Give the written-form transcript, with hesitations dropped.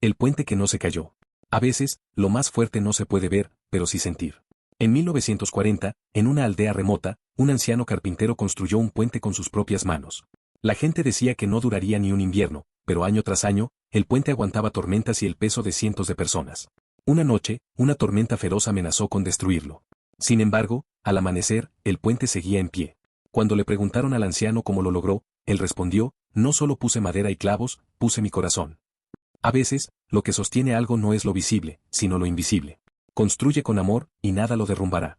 El puente que no se cayó. A veces, lo más fuerte no se puede ver, pero sí sentir. En 1940, en una aldea remota, un anciano carpintero construyó un puente con sus propias manos. La gente decía que no duraría ni un invierno, pero año tras año, el puente aguantaba tormentas y el peso de cientos de personas. Una noche, una tormenta feroz amenazó con destruirlo. Sin embargo, al amanecer, el puente seguía en pie. Cuando le preguntaron al anciano cómo lo logró, él respondió: no solo puse madera y clavos, puse mi corazón. A veces, lo que sostiene algo no es lo visible, sino lo invisible. Construye con amor, y nada lo derrumbará.